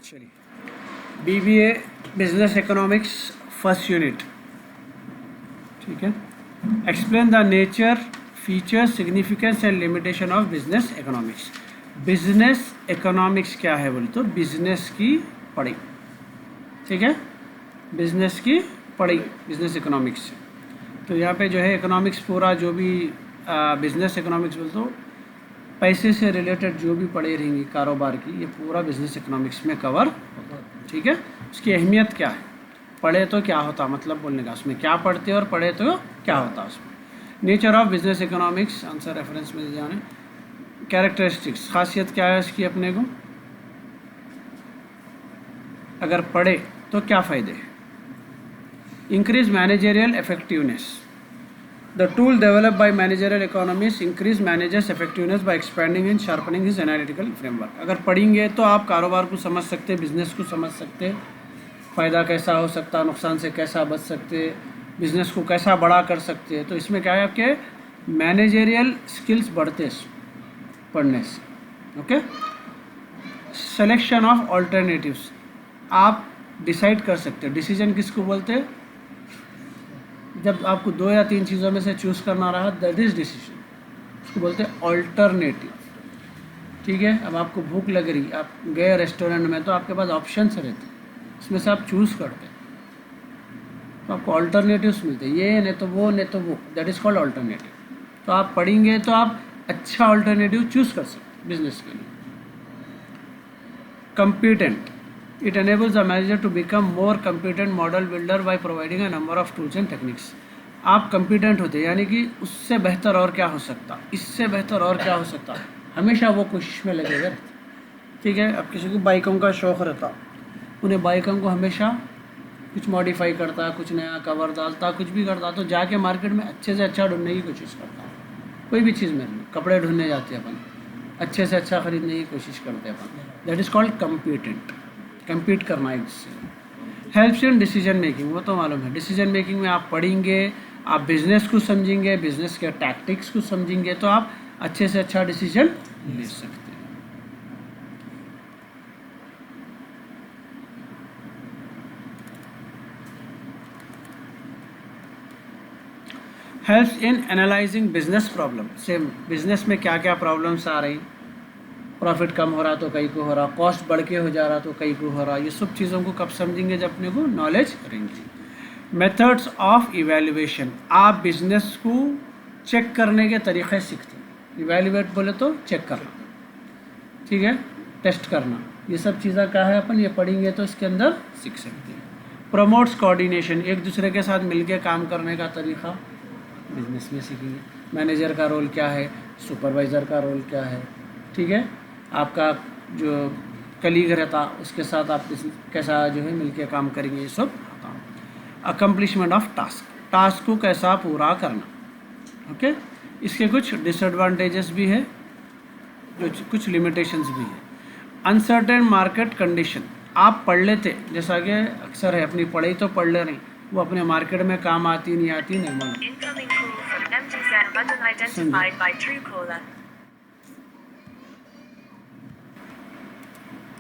चलिए, BBA business economics first unit, ठीक है। Explain the nature, features, significance and limitation of business economics. Business economics क्या है बोले तो बिजनेस की पढ़ाई, ठीक है, बिजनेस की पढ़ाई, बिजनेस इकोनॉमिक्स। तो यहाँ पे जो है इकोनॉमिक्स पूरा जो भी बिजनेस इकोनॉमिक्स बोले तो पैसे से रिलेटेड जो भी पढ़े रहेंगी कारोबार की, ये पूरा बिजनेस इकोनॉमिक्स में कवर होगा, ठीक है। उसकी अहमियत क्या है, पढ़े तो क्या होता, मतलब बोलने का उसमें क्या पढ़ते और पढ़े तो क्या होता उसमें। Nature of business economics, answer reference में जाने। कैरेक्टरिस्टिक्स, खासियत क्या है इसकी अपने को, अगर पढ़े तो क्या फ़ायदे। Increase managerial effectiveness, the tool developed by managerial economists increase managers effectiveness by expanding and sharpening his analytical framework। अगर पढ़ेंगे तो आप कारोबार को समझ सकते, बिजनेस को समझ सकते, फ़ायदा कैसा हो सकता, नुकसान से कैसा बच सकते, बिजनेस को कैसा बड़ा कर सकते हैं। तो इसमें क्या है, आपके मैनेजरियल स्किल्स बढ़ते पढ़ने से, ओके। सिलेक्शन ऑफ ऑल्टरनेटिव्स, आप डिसाइड कर सकते हैं। डिसीजन किसको बोलते हैं, जब आपको 2 या 3 चीज़ों में से चूज़ करना रहा, दैट इज़ डिसीजन, उसको बोलते हैं ऑल्टरनेटिव, ठीक है। अब आपको भूख लग रही, आप गए रेस्टोरेंट में, तो आपके पास ऑप्शंस रहते हैं, उसमें से आप चूज़ करते हैं, तो आपको ऑल्टरनेटिव्स मिलते हैं, ये नहीं तो वो, नहीं तो वो, दैट इज़ कॉल्ड ऑल्टरनेटिव। तो आप पढ़ेंगे तो आप अच्छा ऑल्टरनेटिव चूज़ कर सकते बिजनेस के लिए। Competent, it enables the manager to become more competent model builder by providing a number of tools and techniques। आप competent होते हैं, यानी कि उससे बेहतर और क्या हो सकता, इससे बेहतर और क्या हो सकता, हमेशा वो कोशिश में लगे रहते, ठीक है। अब किसी को बाइकों का शौक़ रहता, उन्हें बाइकों को हमेशा कुछ मॉडिफाई करता, कुछ नया कवर डालता, कुछ भी करता, तो जाके मार्केट में अच्छे से अच्छा ढूंढने की कोशिश करता। कोई भी चीज़ में, कपड़े ढूंढने जाते हैं अपन, अच्छे से अच्छा ख़रीदने की कोशिश करते हैं अपन, that is called competent, compete करना है इससे। हेल्प्स इन डिसीजन मेकिंग, वो तो मालूम है, डिसीजन मेकिंग में आप पढ़ेंगे, आप बिजनेस को समझेंगे, बिजनेस के टैक्टिक्स को समझेंगे, तो आप अच्छे से अच्छा डिसीजन ले सकते हैं। Helps in analysing business problem, same business में क्या क्या प्रॉब्लम्स आ रही, प्रॉफिट कम हो रहा तो कई को हो रहा, कॉस्ट बढ़ के हो जा रहा तो कई को हो रहा, ये सब चीज़ों को कब समझेंगे, जब अपने को नॉलेज करेंगे। मेथड्स ऑफ इवैल्यूएशन, आप बिजनेस को चेक करने के तरीक़े सीखते हैं। इवैल्यूएट बोले तो चेक करना, ठीक है, टेस्ट करना, ये सब चीज़ें क्या है, अपन ये पढ़ेंगे तो इसके अंदर सीख सकते हैं। प्रमोट्स कोऑर्डिनेशन, एक दूसरे के साथ मिलके काम करने का तरीक़ा बिजनेस में सीखेंगे। मैनेजर का रोल क्या है, सुपरवाइज़र का रोल क्या है, ठीक है, आपका जो कलीग रहता उसके साथ आप कैसा जो है मिलके काम करेंगे, ये सब आता हूँ। अकम्पलिशमेंट ऑफ टास्क, टास्क को कैसा पूरा करना, ओके। इसके कुछ डिसएडवांटेजेस भी है, जो कुछ लिमिटेशंस भी है। अनसर्टेन मार्केट कंडीशन, आप पढ़ लेते, जैसा कि अक्सर है, अपनी पढ़ाई तो पढ़ ले रही, वो अपने मार्केट में काम आती नहीं आती नहीं मालूम।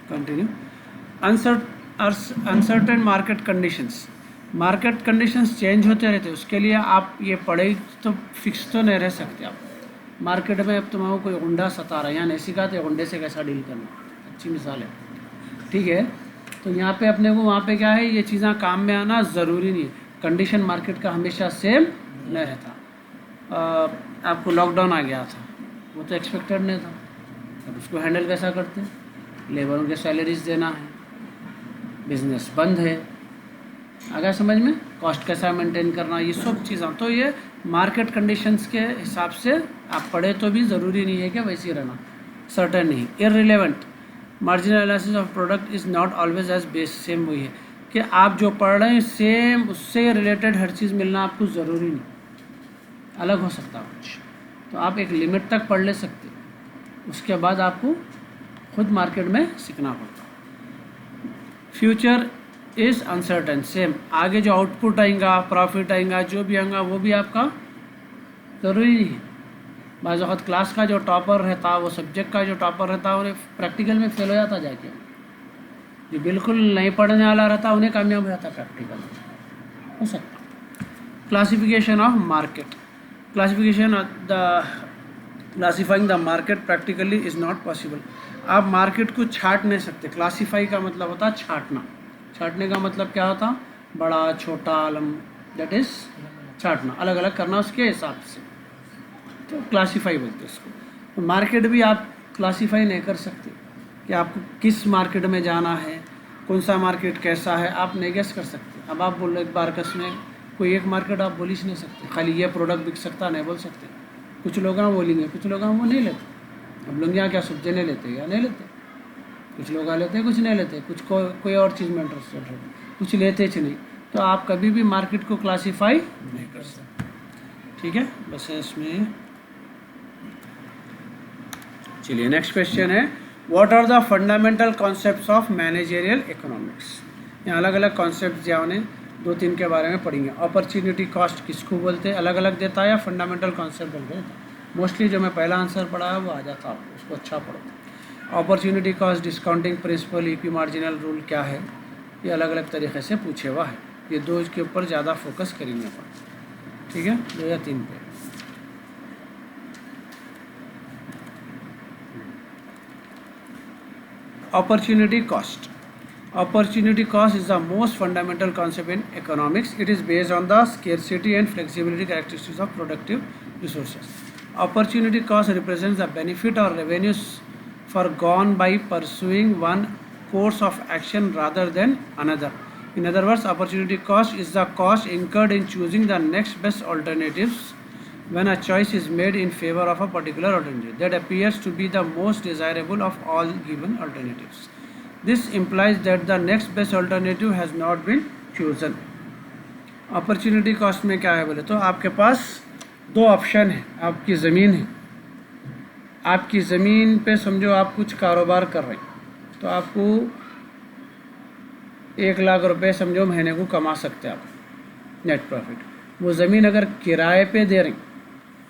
Continue. Uncertain market conditions, market conditions change होते रहते, उसके लिए आप ये पढ़े तो फिक्स तो नहीं रह सकते आप। मार्केट में अब तुम्हारा कोई गुंडा सता रहा है, यहाँ नहीं सिखाते गुंडे से कैसा डील करना, अच्छी मिसाल है, ठीक है। तो यहाँ पे अपने को वहाँ पे क्या है, ये चीज़ें काम में आना ज़रूरी नहीं है। कंडीशन मार्केट का हमेशा सेम नहीं रहता। आपको लॉकडाउन आ गया था, वो तो एक्सपेक्टेड नहीं था, अब उसको हैंडल कैसा करते हैं, लेबरों के सैलरीज देना है, बिजनेस बंद है, आगे समझ में, कॉस्ट कैसा मेंटेन करना, ये सब चीज़ें, तो ये मार्केट कंडीशंस के हिसाब से आप पढ़े तो भी ज़रूरी नहीं है कि वैसे ही रहना, सर्टेन नहीं। Irrelevant, marginal analysis of product is not always as base, same वही है कि आप जो पढ़ रहे हैं सेम उससे रिलेटेड हर चीज़ मिलना आपको ज़रूरी नहीं, अलग हो सकता है कुछ, तो आप एक लिमिट तक पढ़ ले सकते, उसके बाद आपको खुद मार्केट में सीखना पड़ता। फ्यूचर इज़ अनसर्टन, सेम, आगे जो आउटपुट आएगा, प्रॉफिट आएगा, जो भी आएगा वो भी आपका ज़रूरी नहीं है। बाज़ वक़्त क्लास का जो टॉपर रहता, वो सब्जेक्ट का जो टॉपर रहता, उन्हें प्रैक्टिकल में फेल हो जाता जाके, जो बिल्कुल नहीं पढ़ने वाला रहता उन्हें कामयाब हो जाता प्रैक्टिकल हो सकता। Classification of market, classification the classifying the market practically is not possible. आप मार्केट को छाट नहीं सकते। क्लासीफाई का मतलब होता है छाटना। छाटने का मतलब क्या होता, बड़ा छोटा आलम, दैट इज़ छाटना, अलग अलग करना उसके हिसाब से, तो क्लासीफाई बोलते हैं इसको। तो मार्केट भी आप क्लासीफाई नहीं कर सकते कि आपको किस मार्केट में जाना है, कौन सा मार्केट कैसा है, आप नहीं गेस कर सकते। अब आप बोलो एक बारकस में कोई एक मार्केट आप बोल ही नहीं सकते, खाली ये प्रोडक्ट बिक सकता नहीं बोल सकते। कुछ लोग हैं बोलेंगे, कुछ लोग हैं वो नहीं लेते। अब लोग यहाँ क्या सब्जी नहीं लेते या नहीं लेते, कुछ लोग आ लेते हैं, कुछ नहीं लेते, कुछ कोई और चीज़ में इंटरेस्टेड है, कुछ लेते ही नहीं। तो आप कभी भी मार्केट को क्लासीफाई नहीं कर सकते। ठीक है, बस इसमें चलिए नेक्स्ट क्वेश्चन है, what are the fundamental concepts of managerial economics. यहाँ अलग अलग कॉन्सेप्ट जो उन्हें 2-3 के बारे में पढ़ेंगे। अपॉर्चुनिटी कॉस्ट किसको बोलते हैं, अलग अलग देता है या फंडामेंटल कॉन्सेप्ट बोल देता है। मोस्टली जो मैं पहला आंसर पढ़ा है वो आ जाता है, उसको अच्छा पढ़ो। Opportunity cost, discounting principle, equi marginal rule क्या है, ये अलग अलग तरीके से पूछे हुआ है। ये 2 के ऊपर ज़्यादा फोकस करेंगे अपन, ठीक है, 2 या 3 पे। Opportunity cost. Opportunity cost is the most fundamental concept in economics. It is based on the scarcity and flexibility characteristics of productive resources. Opportunity cost represents the benefit or revenues forgone by pursuing one course of action rather than another. In other words, opportunity cost is the cost incurred in choosing the next best alternatives when a choice is made in favor of a particular alternative that appears to be the most desirable of all given alternatives. This implies that the next best alternative has not been chosen. Opportunity cost में क्या है बोले तो आपके पास 2 option है। आपकी ज़मीन है, आपकी ज़मीन पे समझो आप कुछ कारोबार कर रहे हैं, तो आपको 1 लाख रुपए समझो महीने को कमा सकते हैं आप नेट प्रॉफिट। वो ज़मीन अगर किराए पे दे रही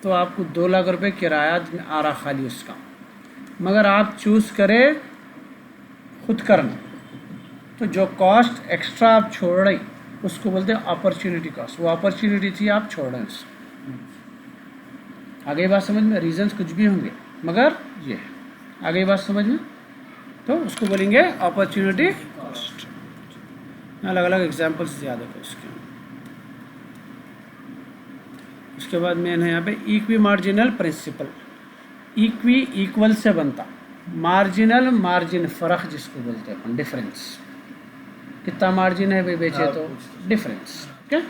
तो आपको 2 लाख रुपए किराया आ रहा खाली उसका, मगर आप चूज़ करें खुद करना, तो जो कॉस्ट एक्स्ट्रा आप छोड़ रही उसको बोलते हैं अपॉर्चुनिटी कॉस्ट। वो अपॉर्चुनिटी थी आप छोड़ रहे हैं। आगे बात समझ में, रीजंस कुछ भी होंगे मगर ये है, आगे बात समझ में, तो उसको बोलेंगे अपॉर्चुनिटी कॉस्ट। अलग अलग एग्जांपल्स याद रखो उसके। उसके बाद मेन है यहाँ पे equi marginal principle. Equi equal से बनता, मार्जिनल मार्जिन फ़र्क जिसको बोलते हैं अपन, डिफरेंस, कितना मार्जिन है भाई बेचे तो difference. Okay,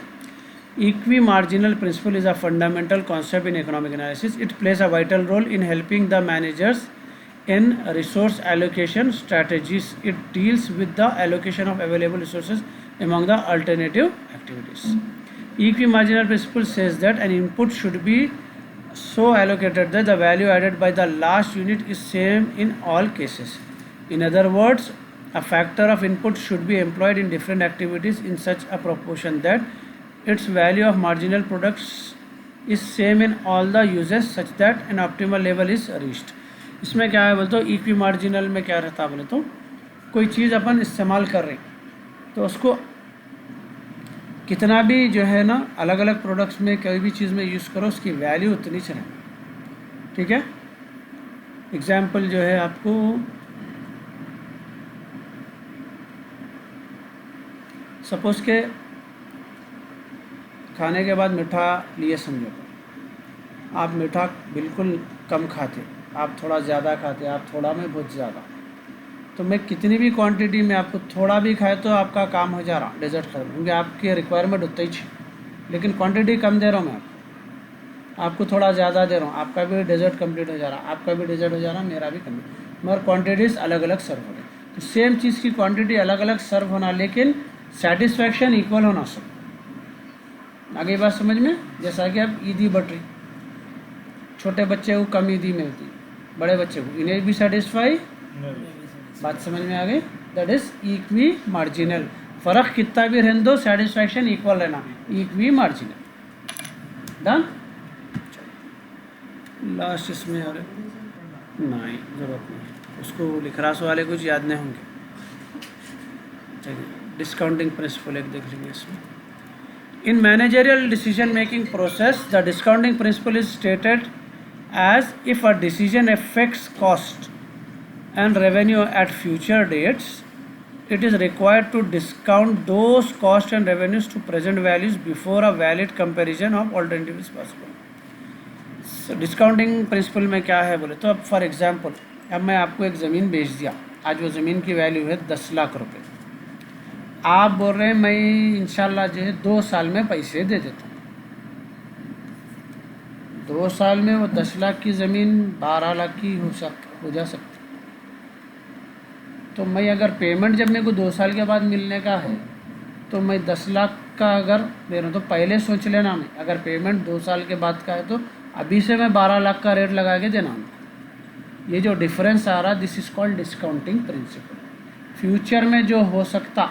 equi marginal principle is a fundamental concept in economic analysis. It plays a vital role in helping the managers in resource allocation strategies. It deals with the allocation of available resources among the alternative activities. Equi marginal principle says that an input should be so allocated that the value added by the last unit is same in all cases. In other words, a factor of input should be employed in different activities in such a proportion that its value of marginal products is same in all the uses such that an optimal level is reached. इसमें क्या है बोले तो equi marginal में क्या रहता है बोले तो कोई चीज़ अपन इस्तेमाल कर रहे तो उसको कितना भी जो है ना अलग अलग प्रोडक्ट्स में कोई भी चीज़ में यूज़ करो उसकी वैल्यू उतनी चले, ठीक है। एग्जाम्पल जो है आपको सपोज़ के खाने के बाद मीठा लिए समझो, आप मीठा बिल्कुल कम खाते, आप थोड़ा ज़्यादा खाते, आप थोड़ा में बहुत ज़्यादा, तो मैं कितनी भी क्वांटिटी में आपको थोड़ा भी खाए तो आपका काम हो जा रहा, डेजर्ट खत्म, क्योंकि आपकी रिक्वायरमेंट उतना ही, लेकिन क्वांटिटी कम दे रहा हूँ मैं आपको थोड़ा ज़्यादा दे रहा हूँ, आपका भी डेजर्ट कंप्लीट हो जा रहा, आपका भी डेजर्ट हो जा रहा, मेरा भी कंप्लीट, मगर क्वान्टिटीज़ अलग अलग सर्व हो रही। तो सेम चीज़ की क्वान्टिटी अलग अलग सर्व होना, लेकिन सेटिस्फैक्शन इक्वल होना सब। आगे बात समझ में, जैसा कि अब ईदी बढ़ रही, छोटे बच्चे को कम ईदी मिलती, बड़े बच्चे को, इन्हें भी सेटिस्फाई, बात समझ में आ गई। दैट इज इक्वी मार्जिनल, फ़र्क कितना भी रहने दो, सेटिस्फैक्शन इक्वल रहना, इक्वी मार्जिनल। डन। लास्ट इसमें आ रहे नहीं, ज़रूरत नहीं, उसको लिखरास वाले कुछ याद नहीं होंगे। चलिए डिस्काउंटिंग प्रिंसिपल एक देख लेंगे इसमें। In managerial decision making process the discounting principle is stated as if a decision affects cost and revenue at future dates, it is required to discount those costs and revenues to present values before a valid comparison of alternative is possible. So, discounting principle में क्या है बोले तो अब for example अब मैं आपको एक ज़मीन बेच दिया, आज वो ज़मीन की वैल्यू है 10 लाख रुपए, आप बोल रहे हैं मैं इंशाल्लाह जो है 2 साल में पैसे दे देता हूँ। 2 साल में वो 10 लाख की ज़मीन 12 लाख की हो जा सकती। तो मैं अगर पेमेंट जब मेरे को 2 साल के बाद मिलने का है तो मैं 10 लाख का अगर दे रहा हूँ तो पहले सोच लेना, मैं अगर पेमेंट 2 साल के बाद का है तो अभी से मैं 12 लाख का रेट लगा के देना। ये जो डिफरेंस आ रहा this is called discounting principle. Future में जो हो सकता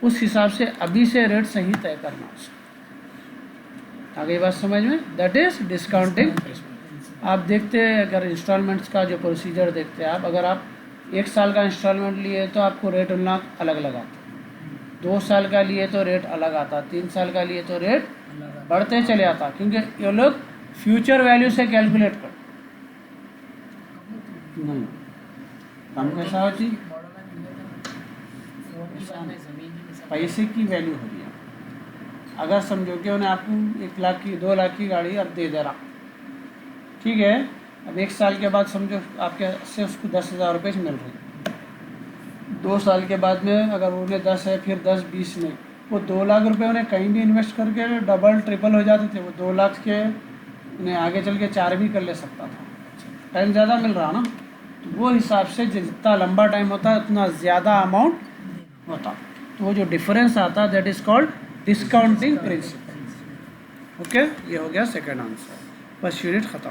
उस हिसाब से अभी से रेट सही तय करना उसका। आगे बात समझ में, दैट इज़ डिस्काउंटिंग। आप देखते हैं अगर इंस्टॉलमेंट्स का जो प्रोसीजर देखते हैं आप, अगर आप 1 साल का इंस्टॉलमेंट लिए तो आपको रेट अलग लगाता, 2 साल का लिए तो रेट अलग आता, 3 साल का लिए तो रेट बढ़ते चले आता, क्योंकि ये लोग फ्यूचर वैल्यू से कैलकुलेट कर नहीं कम कैसा होती पैसे की वैल्यू हो रही है। अगर समझो कि उन्हें आपको 1 लाख की 2 लाख की गाड़ी अब दे दे रहा, ठीक है, अब 1 साल के बाद समझो आपके से उसको 10,000 रुपये मिल रही। 2 साल के बाद में अगर उन्हें 10 है फिर 10 20 में वो 2 लाख रुपए उन्हें कहीं भी इन्वेस्ट करके डबल ट्रिपल हो जाते थे। वो 2 लाख के उन्हें आगे चल के 4 भी कर ले सकता था, टाइम ज़्यादा मिल रहा ना, तो वो हिसाब से जितना लंबा टाइम होता है उतना ज़्यादा अमाउंट होता। तो वो जो डिफरेंस आता that is called discounting principle. Okay, ये हो गया सेकंड आंसर, बस यूनिट ख़त्म।